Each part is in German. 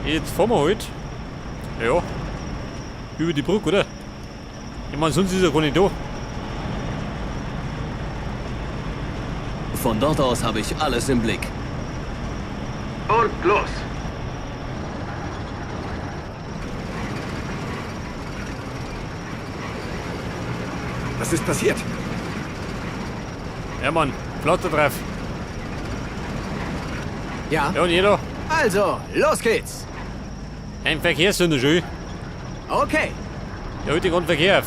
Jetzt fahren wir halt. Ja. Über die Brücke, oder? Ich meine, sonst ist er gar nicht da. Von dort aus habe ich alles im Blick. Und los! Was ist passiert? Ja, Mann. Flotte drauf. Ja, Ja, und jeder. also, los geht's. Ein Verkehrssünder schön. Okay, Der hört den Verkehr auf.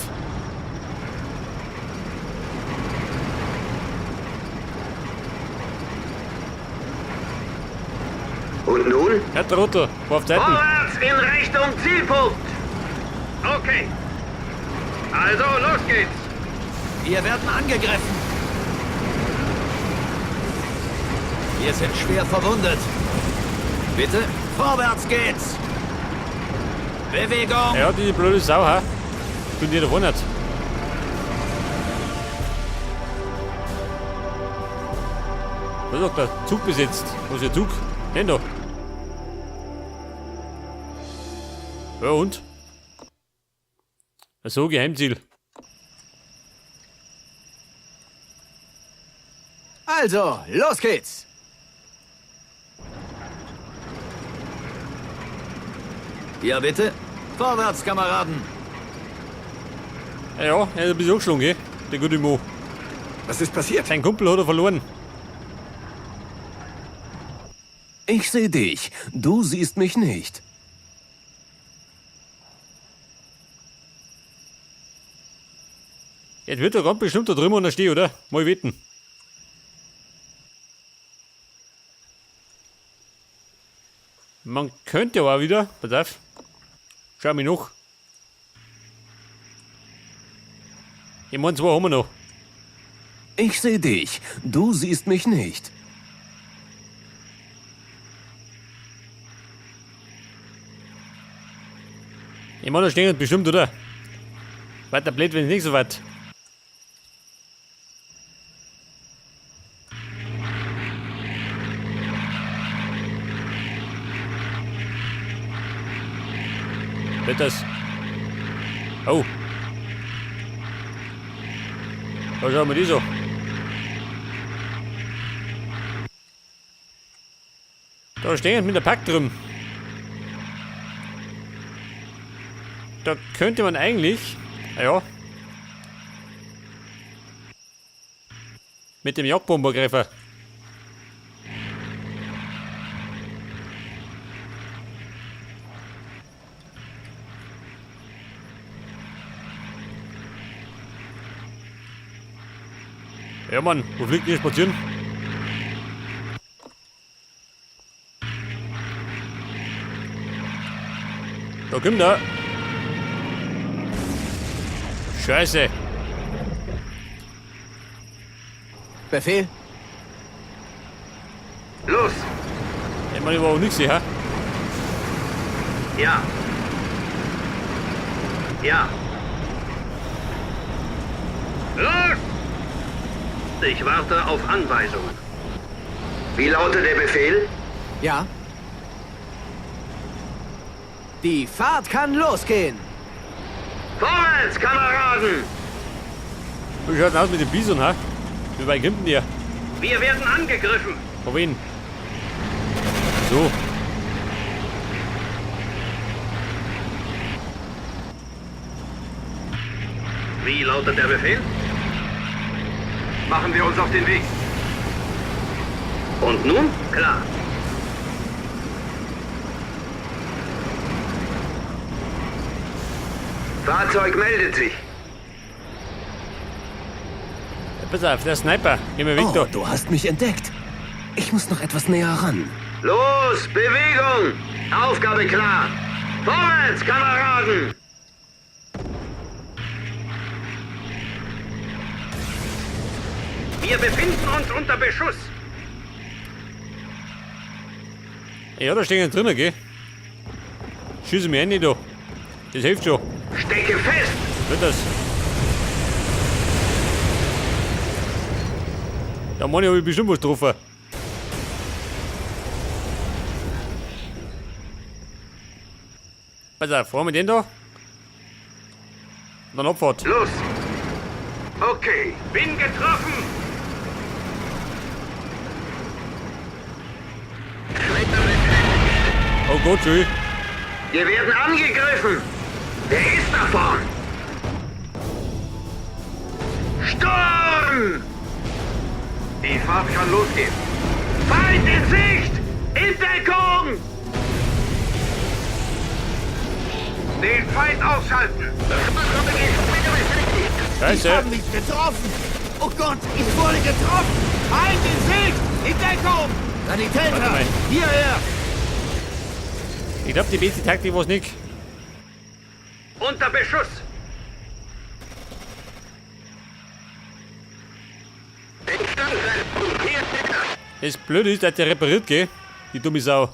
Und nun? Hört der runter. War auf Seiten. Vorwärts in Richtung Zielpunkt! Okay. Also, los geht's! wir werden angegriffen. Wir sind schwer verwundet. Bitte, vorwärts geht's. Bewegung. Ja, die blöde Sau, ha? Tun die davon nicht. Was sagt der? Zug besetzt. Was ist der Zug? Den da. Ja und? So, Geheimziel. Also, los geht's. Ja, bitte. Vorwärts, Kameraden. Ja, er ist ein bisschen angeschlagen, gell? Der gute Mo. Was ist passiert? Sein Kumpel hat er verloren. Ich sehe dich. Du siehst mich nicht. Jetzt wird er ganz bestimmt da drüben unterstehen, oder? Mal wetten. Man könnte aber auch wieder, pass auf, schau mich noch. Ich meine, zwei haben wir noch. Ich sehe dich. Du siehst mich nicht. Ich meine, da stehen bestimmt, oder? Weiter blöd, wenn es nicht so weit. Wird das? Oh. Da schauen wir die so. Da stehen mit der Pack drin. Da könnte man eigentlich, ja, mit dem Jagdbombergreifer. Ja, Mann, wo fliegt ihr spazieren? Da kommt er. Scheiße. Befehl. Los! Ich meine, ich war auch nichts hier, hä? Ja. Ja. Los! Ich warte auf Anweisungen. Wie lautet der Befehl? Ja. Die Fahrt kann losgehen. Vorwärts, Kameraden! Wie schaut denn aus mit dem Bison, hä? Wie weit kommt denn der? Wir werden angegriffen. Von wen? So. Wie lautet der Befehl? Machen wir uns auf den Weg. Und nun? Klar. Fahrzeug meldet sich. Ja, pass auf, der Sniper. Geh mal weg Oh, da. du hast mich entdeckt. Ich muss noch etwas näher ran. Los, Bewegung! Aufgabe klar. Vorwärts, Kameraden! Wir befinden uns unter Beschuss. Ja, da stehen drinnen, gell? Schieße mich nicht da. Das hilft schon. Stecke fest! Wird das? Da meine ich, habe ich bestimmt was getroffen. Pass auf, fahren wir den da? Und dann Abfahrt. Los! Okay, bin getroffen! Oh Gott, schön. Wir werden angegriffen! Wer ist da vorn? Sturm! Die Fahrt kann losgehen. Feind in Sicht! In Deckung! Den Feind ausschalten! Scheiße. mich getroffen. Oh Gott, ich wurde getroffen. Feind in Sicht! In Deckung! Warte Sanitäter! mal. Hierher! Ich glaube, die beste Taktik war es nicht. Unter Beschuss! Das Blöde ist, dass der repariert, gell? Die dumme Sau.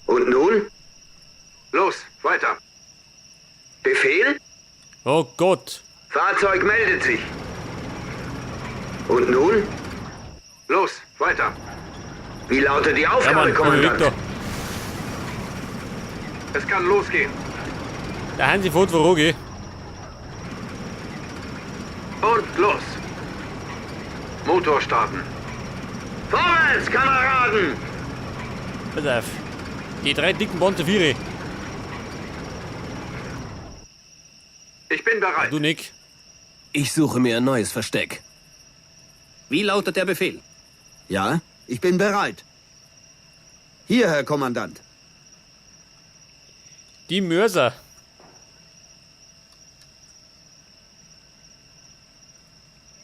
Und nun? Los, weiter. Befehl? Oh Gott. Fahrzeug meldet sich. Und nun? Los, weiter. Wie lautet die Ja, Aufgabe, Mann, komm weg Kommandant? da. Es kann losgehen. Der Hansi fährt voran, gell? Und los. Motor starten. Vorwärts, Kameraden! Pass auf. Die 3 dicken Panzer 4. Ich bin bereit. Du nicht. Ich suche mir ein neues Versteck. Wie lautet der Befehl? Ja, ich bin bereit. Hier, Herr Kommandant. Die Mörser.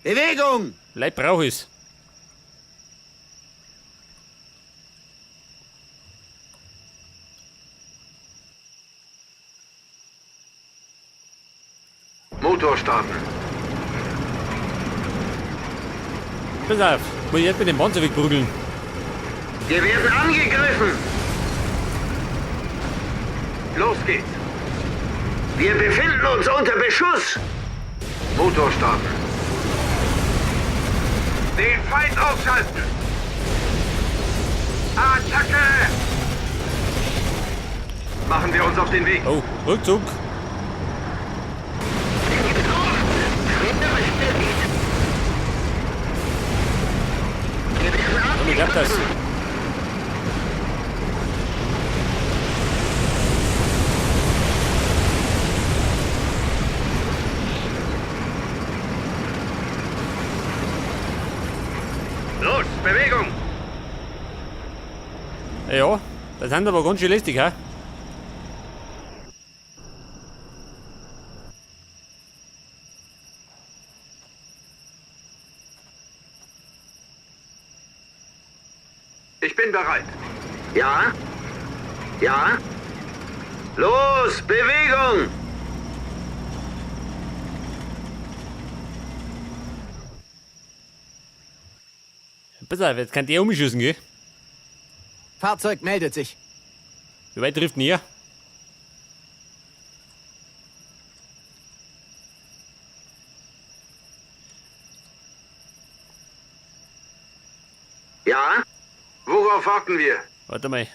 Bewegung! Leid brauch ich's. Motor starten. Pass auf. Muss ich jetzt mit dem Panzer wegprügeln. Wir werden angegriffen. Los geht's. Wir befinden uns unter Beschuss. Motor starten. Den Feind ausschalten. Attacke! Machen wir uns auf den Weg. Oh, Rückzug. Und ich hab das. Los, Bewegung! Ja, das sind aber ganz schön lästig, ha? Ich bin bereit. Ja? Ja? Los, Bewegung! Pass auf, jetzt kann der umschießen, gell? Fahrzeug meldet sich. Wie weit trifft denn ihr? Ja? Worauf warten wir? Warte mal.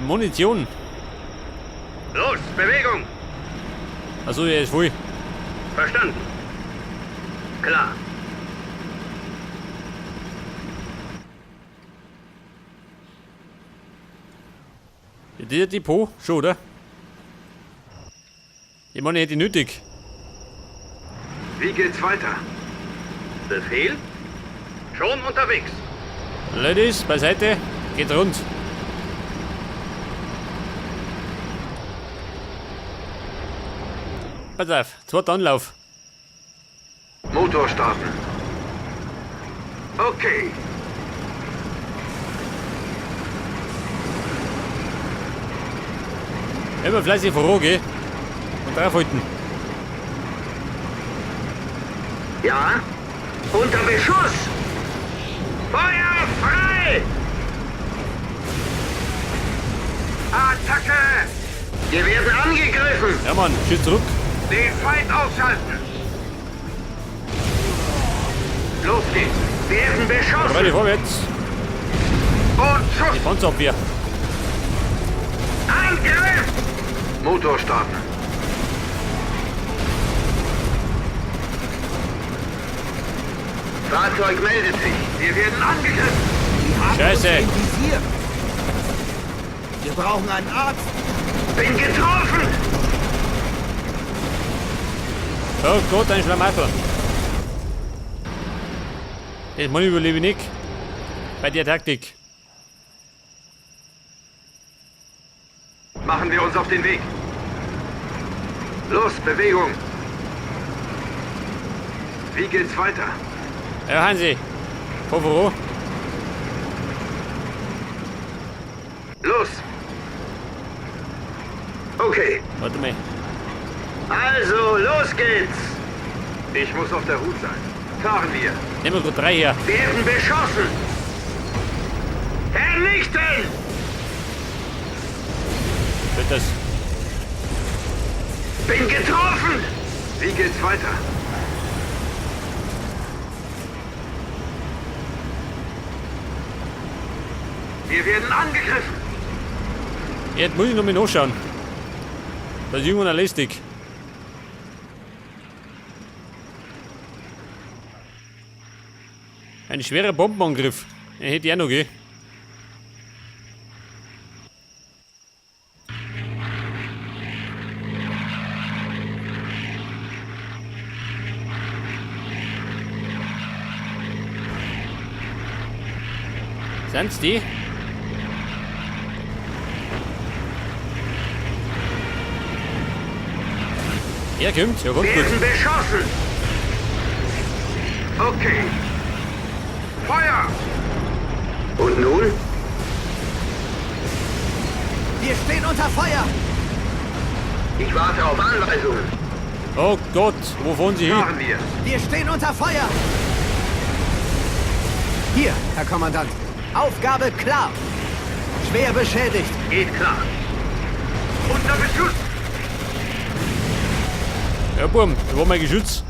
Munition. Los, Bewegung! Achso, er ist voll. Verstanden. Klar. Der Depot, schon, oder? Ich meine, ich hätte ihn nötig. Wie geht's weiter? Befehl? Schon unterwegs. Ladies, beiseite. Geht rund. Pass auf, zweiter Anlauf. Motor starten. Okay. Immer fleißig voran, gell? Und draufhalten. Ja? Unter Beschuss! Feuer frei! Attacke! Wir werden angegriffen! Ja, Mann, schieß zurück. Den Feind ausschalten! Los geht's! Werden Ready, beschossen! vorwärts. Und Die Schuss! Panzerabwehr. Angriff! Motor starten. Fahrzeug meldet sich. Wir werden angegriffen. Die haben Scheiße. uns im Visier. Wir brauchen einen Arzt. Bin getroffen! Oh Gott, ein Schlamassel. Das Mann überlebe ich nicht. Bei der Taktik. Machen wir uns auf den Weg. Los, Bewegung. Wie geht's weiter? Ja, Hansi. Povero. Los! Okay, Warte mal. also los geht's! Ich muss auf der Hut sein. Fahren wir. Nehmen wir gut 3 her. Werden beschossen! Vernichten! Wird das. Bin getroffen! Wie geht's weiter? Wir werden angegriffen! Jetzt muss ich noch mal nachschauen. Das ist irgendwann lästig. Ein schwerer Bombenangriff. Den hätte ich auch noch, gell? Sind's die? Er kommt, ja, kommt gut. Werden beschossen! Okay. Feuer! Und nun? Wir stehen unter Feuer. Ich warte auf Anweisungen. Oh Gott, wo fahren Sie hin? Fahren wir. Wir stehen unter Feuer. Hier, Herr Kommandant. Aufgabe klar. Schwer beschädigt. Geht klar. Unter Beschuss! Ja, Burm, da war mein Geschütz.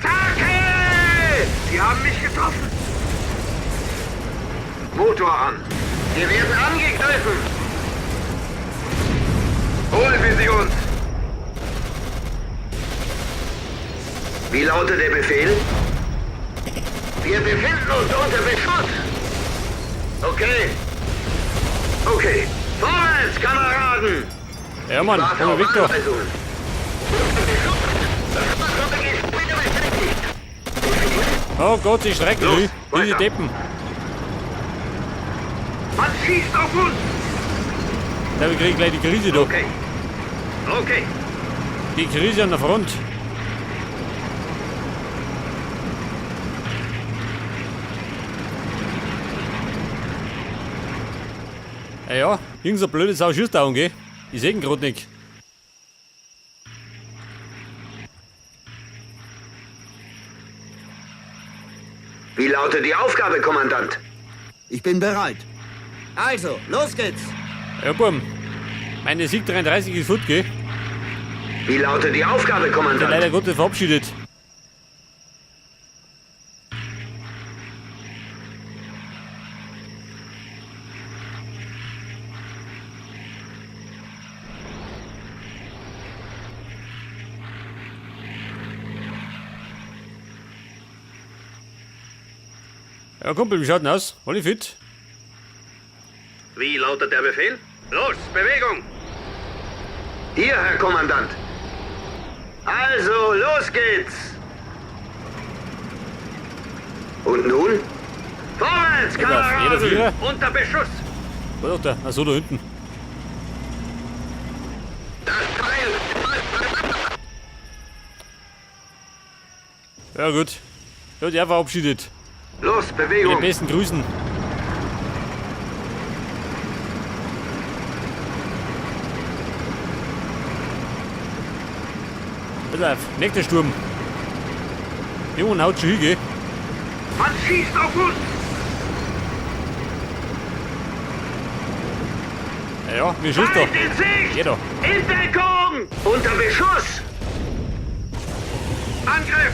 Attacke! Sie haben mich getroffen. Motor an. Wir werden angegriffen. Holen wir sie uns. Wie lautet der Befehl? Wir befinden uns unter Beschuss. Okay. Okay. Vorwärts, Kameraden! Ja, Mann, Warte komm mal auf weg da. Anweisungen. Das Fahrzeug ist wieder beschäftigt. Oh Gott, die Strecke, Los, diese weiter. Deppen. Man schießt auf uns! Da krieg ich gleich die Krise da. Okay. Okay. Die Krise an der Front. Ja, irgend so blödes Sau schießt da, gell? Ich seh ihn grad nicht. Wie lautet die Aufgabe, Kommandant? Ich bin bereit. Also, los geht's. Ja, Burm. Meine Sieg 33 ist fort, gell? Wie lautet die Aufgabe, Ich bin leider Kommandant? Gottes verabschiedet. Ja, Kumpel, wie schaut denn aus? Alle fit? Wie lautet der Befehl? Los, Bewegung! Hier, Herr Kommandant. Also, los geht's! Und nun? Vorwärts, Jeder Vierer? Kameraden! Unter Beschuss! Wo ist der? Achso, da hinten. Das Teil! Ja, gut. Ja, der verabschiedet. Los, Mit Bewegung! den besten Grüßen. Pass auf, nächster Sturm. Jungen haut schon hin, gell? Man schießt auf uns! Ja, wie schießt Feind er? in Sicht! Jeder. In Deckung! Unter Beschuss! Angriff!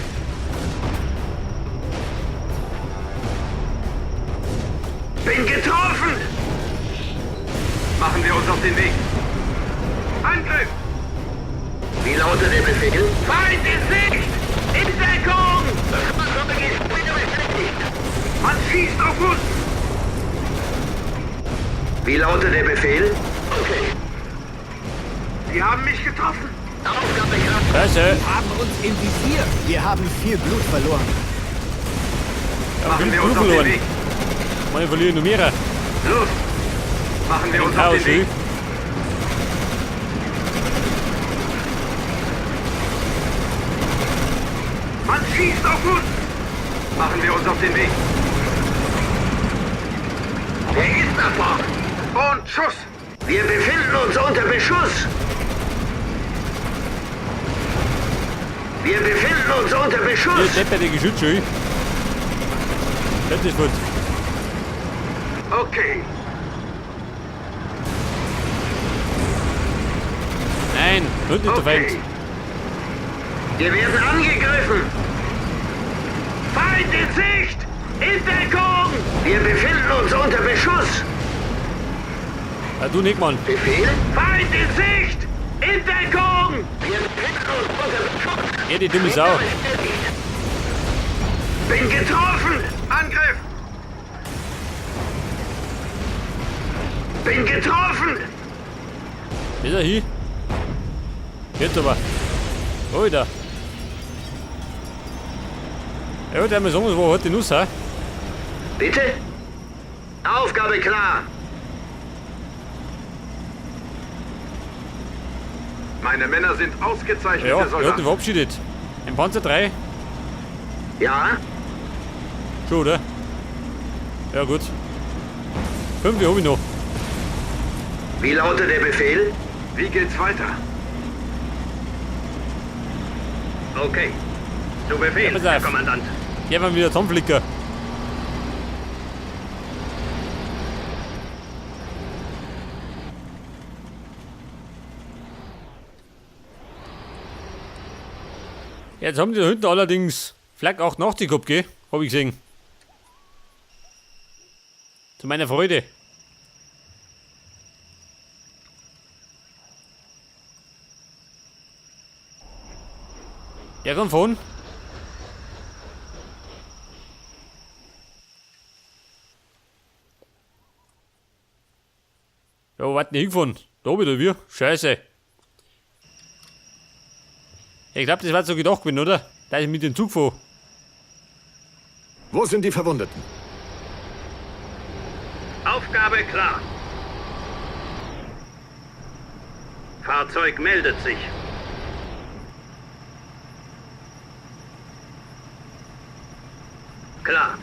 den Weg. Angriff! Wie lautet der Befehl? Feind in Sicht! In Deckung! Man schießt auf uns! Wie lautet der Befehl? Okay. Sie haben mich getroffen. Aufgabe klar. Scheiße. Haben uns im Visier. Wir haben viel Blut verloren. Machen wir uns auf den Weg. Meine verlieren nur mehr. Los! Machen wir uns auf Chaos, den Weg. Man schießt auf uns! Machen wir uns auf den Weg. Der ist da vorne. Und Schuss! Wir befinden uns unter Beschuss. Wir befinden uns unter Hier Beschuss. steppt der Geschütze. Das ist gut. Okay. Nein, hört nicht der Feind. Okay. Wir werden angegriffen. Feind in Sicht! In Deckung! Wir befinden uns unter Beschuss. Ja, du nicht, Mann. Befehl? Feind in Sicht! In Deckung! Wir befinden uns unter Beschuss. Ja, die dumme Sau. Bin getroffen! Angriff! Bin getroffen! Ist er hier? Geht aber. Oh, da. Ja, der muss sagen, wo hat die Nuss, ha? Bitte? Aufgabe klar! Meine Männer sind ausgezeichnete Ja, er hat ihn Soldaten. verabschiedet. Im Panzer 3. Ja? Schon, oder? Ja, gut. 5 habe ich noch. Wie lautet der Befehl? Wie geht's weiter? Okay. Zu Befehl, Ja, pass Herr auf. Kommandant. Hier haben wir wieder Tomflicker. Jetzt haben die da hinten allerdings Flak 88 gehabt, gell? Hab ich gesehen. Zu meiner Freude. Er kann fahren. Ja, wo wart denn hingefahren? Da wieder wir. Scheiße. Ich glaube, das war so gedacht gewesen, oder? Da ich mit dem Zug fahre. Wo sind die Verwundeten? Aufgabe klar. Fahrzeug meldet sich. Klar.